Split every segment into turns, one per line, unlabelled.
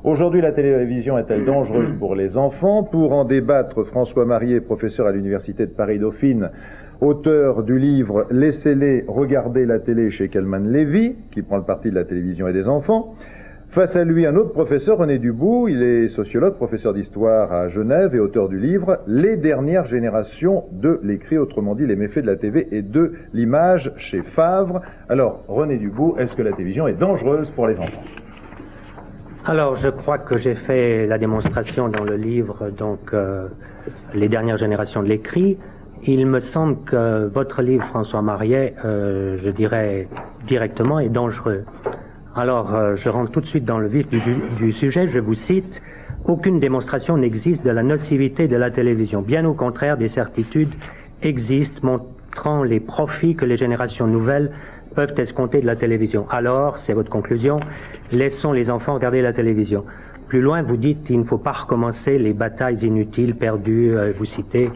Aujourd'hui, la télévision est-elle dangereuse pour les enfants? Pour en débattre, François Marié, professeur à l'Université de Paris-Dauphine, auteur du livre « Laissez-les regarder la télé » chez Kelman Levy, qui prend le parti de la télévision et des enfants. Face à lui, un autre professeur, René Dubout, il est sociologue, professeur d'histoire à Genève et auteur du livre « Les dernières générations de l'écrit », autrement dit les méfaits de la TV et de l'image chez Favre. Alors, René Dubout, est-ce que la télévision est dangereuse pour les enfants?
Alors, je crois que j'ai fait la démonstration dans le livre, donc, Les dernières générations de l'écrit. Il me semble que votre livre, François Marié, je dirais directement, est dangereux. Alors, je rentre tout de suite dans le vif du sujet. Je vous cite: aucune démonstration n'existe de la nocivité de la télévision. Bien au contraire, des certitudes existent montrant les profits que les générations nouvelles peuvent escompter de la télévision. Alors, c'est votre conclusion, laissons les enfants regarder la télévision. Plus loin, vous dites qu'il ne faut pas recommencer les batailles inutiles, perdues, vous citez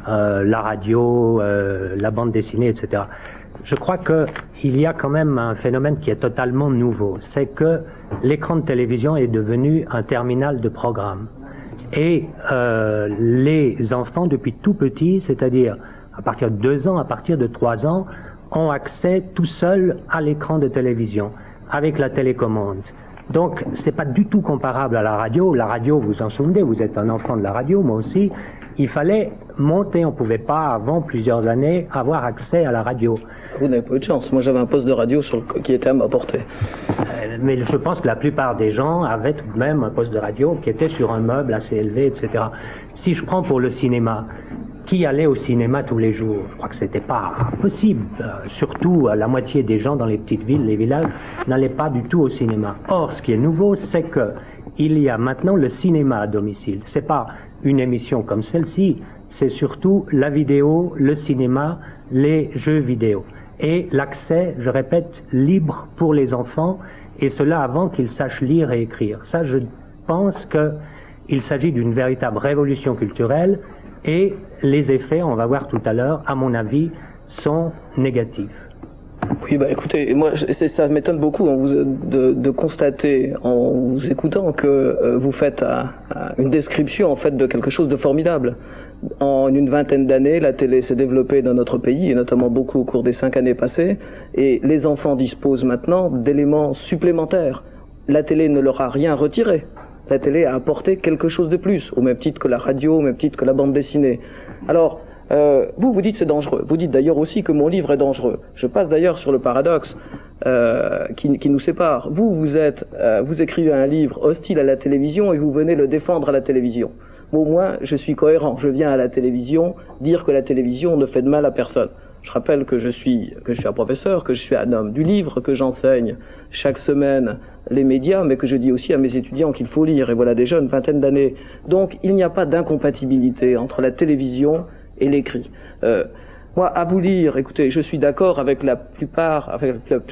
la radio, la bande dessinée, etc. Je crois qu'il y a quand même un phénomène qui est totalement nouveau. C'est que l'écran de télévision est devenu un terminal de programme. Et les enfants, depuis tout petit, c'est-à-dire à partir de 2 ans, à partir de 3 ans, ont accès tout seuls à l'écran de télévision, avec la télécommande. Donc, c'est pas du tout comparable à la radio. La radio, vous en souvenez, vous êtes un enfant de la radio, moi aussi. Il fallait monter, on pouvait pas, avant plusieurs années, avoir accès à la radio.
Vous n'avez pas eu de chance. Moi, j'avais un poste de radio qui était à ma portée.
Mais je pense que la plupart des gens avaient tout de même un poste de radio qui était sur un meuble assez élevé, etc. Si je prends pour le cinéma, qui allait au cinéma tous les jours? Je crois que c'était pas possible. Surtout, la moitié des gens dans les petites villes, les villages, n'allaient pas du tout au cinéma. Or, ce qui est nouveau, c'est que il y a maintenant le cinéma à domicile. C'est pas une émission comme celle-ci, c'est surtout la vidéo, le cinéma, les jeux vidéo. Et l'accès, je répète, libre pour les enfants, et cela avant qu'ils sachent lire et écrire. Ça, je pense qu'il s'agit d'une véritable révolution culturelle, et les effets, on va voir tout à l'heure, à mon avis, sont négatifs.
Oui, bah écoutez, moi, ça m'étonne beaucoup de constater, en vous écoutant, que vous faites une description, en fait, de quelque chose de formidable. En une vingtaine d'années, la télé s'est développée dans notre pays, et notamment beaucoup au cours des 5 années passées, et les enfants disposent maintenant d'éléments supplémentaires. La télé ne leur a rien retiré. La télé a apporté quelque chose de plus, au même titre que la radio, au même titre que la bande dessinée. Alors, vous dites c'est dangereux. Vous dites d'ailleurs aussi que mon livre est dangereux. Je passe d'ailleurs sur le paradoxe qui nous sépare. Vous écrivez un livre hostile à la télévision et vous venez le défendre à la télévision. Au moins, je suis cohérent. Je viens à la télévision dire que la télévision ne fait de mal à personne. Je rappelle que je suis un professeur, que je suis un homme du livre, que j'enseigne chaque semaine les médias, mais que je dis aussi à mes étudiants qu'il faut lire, et voilà déjà une vingtaine d'années. Donc, il n'y a pas d'incompatibilité entre la télévision et l'écrit. Moi, à vous lire, écoutez, je suis d'accord avec la plus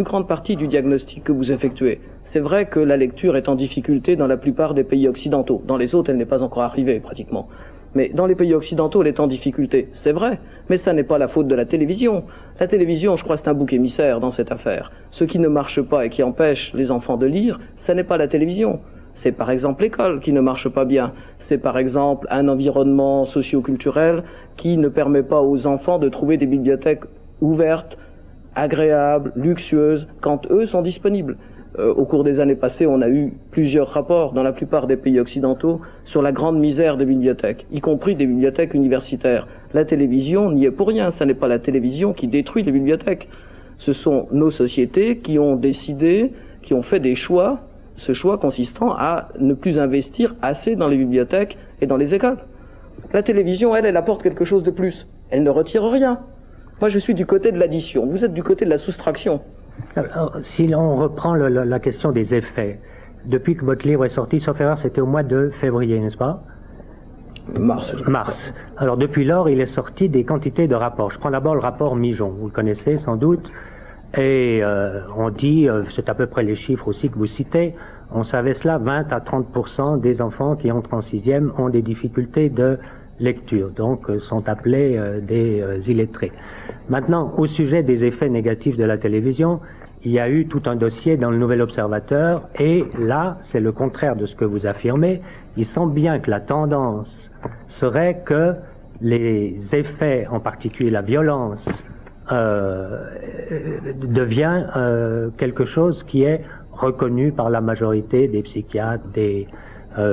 grande partie du diagnostic que vous effectuez. C'est vrai que la lecture est en difficulté dans la plupart des pays occidentaux. Dans les autres, elle n'est pas encore arrivée, pratiquement. Mais dans les pays occidentaux, elle est en difficulté. C'est vrai, mais ça n'est pas la faute de la télévision. La télévision, je crois, c'est un bouc émissaire dans cette affaire. Ce qui ne marche pas et qui empêche les enfants de lire, ça n'est pas la télévision. C'est par exemple l'école qui ne marche pas bien. C'est par exemple un environnement socio-culturel qui ne permet pas aux enfants de trouver des bibliothèques ouvertes, agréables, luxueuses, quand eux sont disponibles. Au cours des années passées, on a eu plusieurs rapports dans la plupart des pays occidentaux sur la grande misère des bibliothèques, y compris des bibliothèques universitaires. La télévision n'y est pour rien, ce n'est pas la télévision qui détruit les bibliothèques. Ce sont nos sociétés qui ont décidé, qui ont fait des choix, ce choix consistant à ne plus investir assez dans les bibliothèques et dans les écoles. La télévision, elle apporte quelque chose de plus. Elle ne retire rien. Moi, je suis du côté de l'addition. Vous êtes du côté de la soustraction.
Alors, si on reprend la question des effets, depuis que votre livre est sorti, sauf erreur, c'était au mois de février, n'est-ce pas? Mars. Alors, depuis lors, il est sorti des quantités de rapports. Je prends d'abord le rapport Mijon, vous le connaissez sans doute, et on dit, c'est à peu près les chiffres aussi que vous citez, on savait cela, 20 à 30% des enfants qui entrent en 6e ont des difficultés de lecture, donc sont appelés des illettrés. Maintenant, au sujet des effets négatifs de la télévision, il y a eu tout un dossier dans le Nouvel Observateur, et là, c'est le contraire de ce que vous affirmez. Il semble bien que la tendance serait que les effets, en particulier la violence, devient quelque chose qui est reconnu par la majorité des psychiatres, des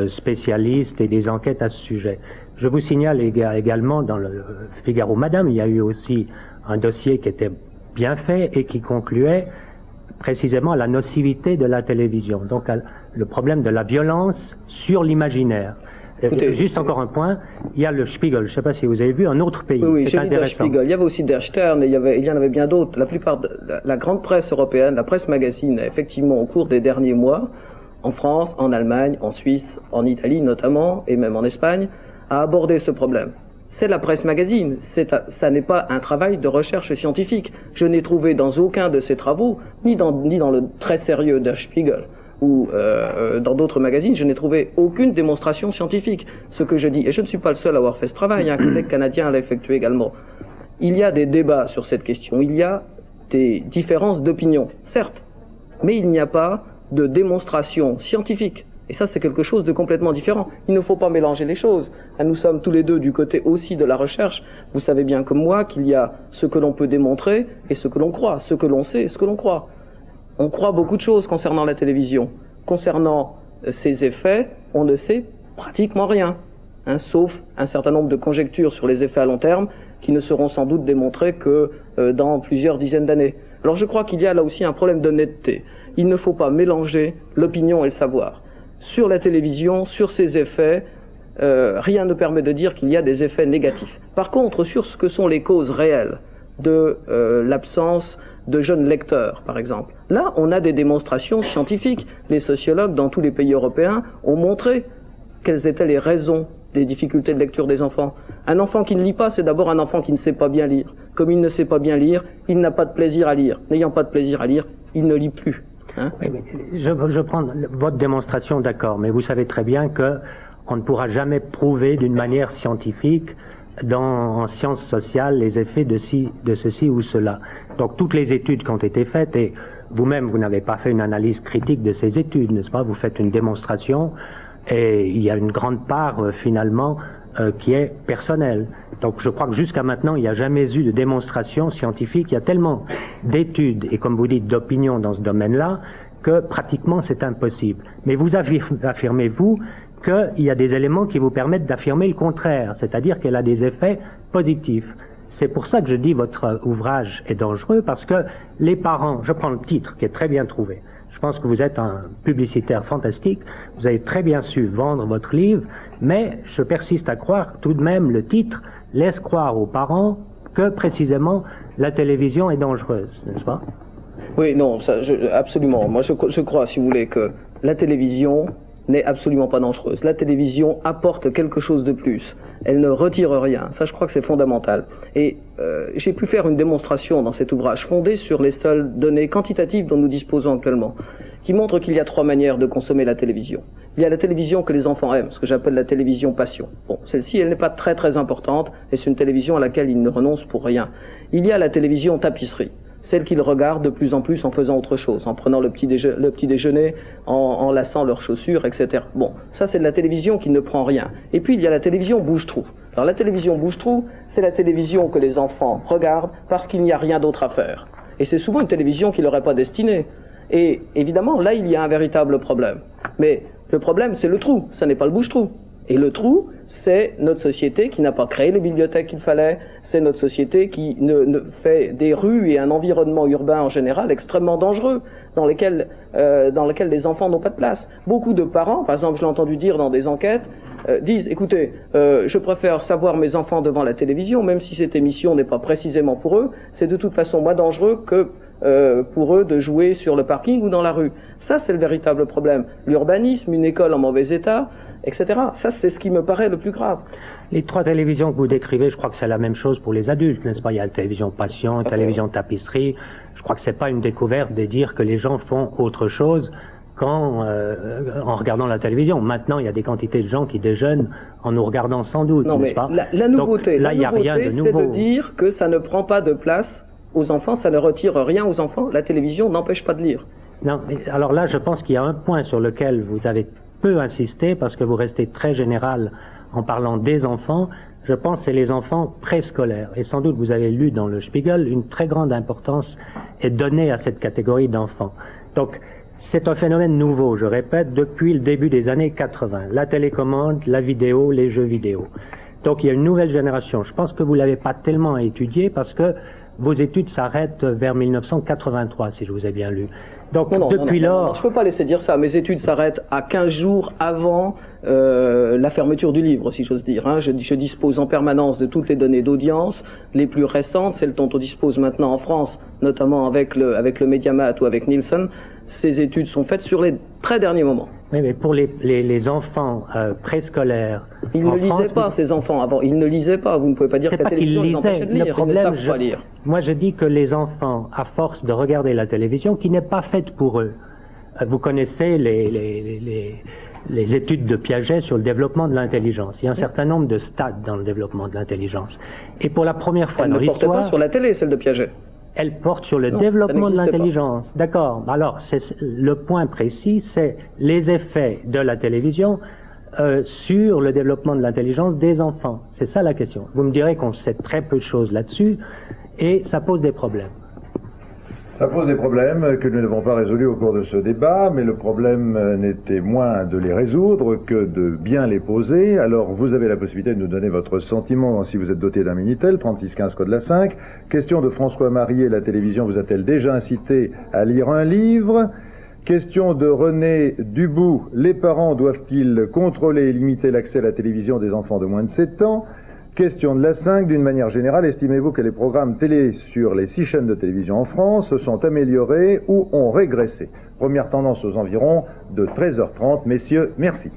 spécialistes et des enquêtes à ce sujet. Je vous signale également dans le Figaro Madame, il y a eu aussi un dossier qui était bien fait et qui concluait précisément à la nocivité de la télévision, donc le problème de la violence sur l'imaginaire.
Écoutez,
juste encore un point, il y a le Spiegel, je ne sais pas si vous avez vu, un autre pays,
oui,
c'est intéressant.
Spiegel. Il y avait aussi Der Stern, et il y en avait bien d'autres. La plupart de la grande presse européenne, la presse magazine, effectivement, au cours des derniers mois, en France, en Allemagne, en Suisse, en Italie notamment, et même en Espagne, a abordé ce problème. C'est la presse magazine, ça n'est pas un travail de recherche scientifique. Je n'ai trouvé dans aucun de ces travaux, ni dans le très sérieux Der Spiegel, ou dans d'autres magazines, je n'ai trouvé aucune démonstration scientifique. Ce que je dis, et je ne suis pas le seul à avoir fait ce travail, un collègue canadien l'a effectué également. Il y a des débats sur cette question, il y a des différences d'opinion, certes, mais il n'y a pas de démonstration scientifique. Et ça, c'est quelque chose de complètement différent. Il ne faut pas mélanger les choses. Nous sommes tous les deux du côté aussi de la recherche. Vous savez bien comme moi qu'il y a ce que l'on peut démontrer et ce que l'on croit, ce que l'on sait et ce que l'on croit. On croit beaucoup de choses concernant la télévision. Concernant ses effets, on ne sait pratiquement rien, sauf un certain nombre de conjectures sur les effets à long terme qui ne seront sans doute démontrées que dans plusieurs dizaines d'années. Alors je crois qu'il y a là aussi un problème d'honnêteté. Il ne faut pas mélanger l'opinion et le savoir. Sur la télévision, sur ses effets, rien ne permet de dire qu'il y a des effets négatifs. Par contre, sur ce que sont les causes réelles de l'absence de jeunes lecteurs, par exemple, là, on a des démonstrations scientifiques. Les sociologues dans tous les pays européens ont montré quelles étaient les raisons des difficultés de lecture des enfants. Un enfant qui ne lit pas, c'est d'abord un enfant qui ne sait pas bien lire. Comme il ne sait pas bien lire, il n'a pas de plaisir à lire. N'ayant pas de plaisir à lire, il ne lit plus.
Oui, je prends votre démonstration, d'accord, mais vous savez très bien que on ne pourra jamais prouver d'une manière scientifique en sciences sociales les effets de ceci ou cela. Donc toutes les études qui ont été faites, et vous-même vous n'avez pas fait une analyse critique de ces études, n'est-ce pas? Vous faites une démonstration et il y a une grande part finalement qui est personnelle. Donc je crois que jusqu'à maintenant, il n'y a jamais eu de démonstration scientifique. Il y a tellement d'études et, comme vous dites, d'opinions dans ce domaine-là que pratiquement c'est impossible. Mais vous affirmez, vous, qu'il y a des éléments qui vous permettent d'affirmer le contraire, c'est-à-dire qu'elle a des effets positifs. C'est pour ça que je dis votre ouvrage est dangereux, parce que les parents, je prends le titre qui est très bien trouvé, je pense que vous êtes un publicitaire fantastique, vous avez très bien su vendre votre livre, mais je persiste à croire tout de même le titre laisse croire aux parents que précisément la télévision est dangereuse, n'est-ce pas?
Oui, non, absolument. Moi, je crois, si vous voulez, que la télévision n'est absolument pas dangereuse. La télévision apporte quelque chose de plus. Elle ne retire rien. Ça, je crois que c'est fondamental. Et j'ai pu faire une démonstration dans cet ouvrage fondée sur les seules données quantitatives dont nous disposons actuellement, qui montrent qu'il y a 3 manières de consommer la télévision. Il y a la télévision que les enfants aiment, ce que j'appelle la télévision passion. Bon, celle-ci, elle n'est pas très très importante, et c'est une télévision à laquelle ils ne renoncent pour rien. Il y a la télévision tapisserie, celle qu'ils regardent de plus en plus en faisant autre chose, en prenant le petit déjeuner, en lassant leurs chaussures, etc. Bon, ça c'est de la télévision qui ne prend rien. Et puis il y a la télévision bouche-trou. Alors la télévision bouche-trou, c'est la télévision que les enfants regardent parce qu'il n'y a rien d'autre à faire. Et c'est souvent une télévision qui leur est pas destinée. Et évidemment, là il y a un véritable problème. Mais le problème c'est le trou, ça n'est pas le bouche-trou. Et le trou, c'est notre société qui n'a pas créé les bibliothèques qu'il fallait, c'est notre société qui ne fait des rues et un environnement urbain en général extrêmement dangereux, dans lesquels les enfants n'ont pas de place. Beaucoup de parents, par exemple, je l'ai entendu dire dans des enquêtes, disent, écoutez, je préfère savoir mes enfants devant la télévision, même si cette émission n'est pas précisément pour eux, c'est de toute façon moins dangereux que pour eux de jouer sur le parking ou dans la rue. Ça, c'est le véritable problème. L'urbanisme, une école en mauvais état, etc. Ça, c'est ce qui me paraît le plus grave.
Les 3 télévisions que vous décrivez, je crois que c'est la même chose pour les adultes, n'est-ce pas? Il y a la télévision passion, la télévision tapisserie. Je crois que c'est pas une découverte de dire que les gens font autre chose en regardant la télévision. Maintenant, il y a des quantités de gens qui déjeunent en nous regardant sans doute,
non,
n'est-ce pas?
La nouveauté,
donc, là, il n'y a rien de nouveau.
C'est de dire que ça ne prend pas de place aux enfants, ça ne retire rien aux enfants. La télévision n'empêche pas de lire.
Non, mais alors là, je pense qu'il y a un point sur lequel vous avez peu insisté, parce que vous restez très général en parlant des enfants. Je pense que c'est les enfants préscolaires. Et sans doute, vous avez lu dans le Spiegel, une très grande importance est donnée à cette catégorie d'enfants. Donc, c'est un phénomène nouveau, je répète, depuis le début des années 80. La télécommande, la vidéo, les jeux vidéo. Donc, il y a une nouvelle génération. Je pense que vous ne l'avez pas tellement étudié parce que vos études s'arrêtent vers 1983, si je vous ai bien lu. Donc, depuis lors...
Je ne peux pas laisser dire ça. Mes études s'arrêtent à 15 jours avant la fermeture du livre, si j'ose dire. Hein. Je dispose en permanence de toutes les données d'audience, les plus récentes, celles dont on dispose maintenant en France, notamment avec le Mediamat ou avec Nielsen. Ces études sont faites sur les très derniers moments.
Oui, mais pour les enfants préscolaires...
Ils ne lisaient pas, ces enfants, avant. Ils ne lisaient pas. Vous ne pouvez pas dire que la télévision les empêchait de lire.
Le problème,
ils ne savent pas lire.
Moi, je dis que les enfants, à force de regarder la télévision, qui n'est pas faite pour eux. Vous connaissez les études de Piaget sur le développement de l'intelligence. Il y a un certain nombre de stades dans le développement de l'intelligence. Et pour la première fois dans l'histoire...
Elle ne portait pas sur la télé, celle de Piaget.
Elle porte sur le développement de l'intelligence. D'accord. Alors, le point précis, c'est les effets de la télévision sur le développement de l'intelligence des enfants. C'est ça la question. Vous me direz qu'on sait très peu de choses là-dessus et ça pose des problèmes.
Ça pose des problèmes que nous n'avons pas résolus au cours de ce débat, mais le problème n'était moins de les résoudre que de bien les poser. Alors, vous avez la possibilité de nous donner votre sentiment si vous êtes doté d'un Minitel, 3615 code la 5. Question de François Marié, la télévision vous a-t-elle déjà incité à lire un livre? Question de René Dubout, les parents doivent-ils contrôler et limiter l'accès à la télévision des enfants de moins de 7 ans? Question de la 5, d'une manière générale, estimez-vous que les programmes télé sur les 6 chaînes de télévision en France se sont améliorés ou ont régressé? Première tendance aux environs de 13h30. Messieurs, merci.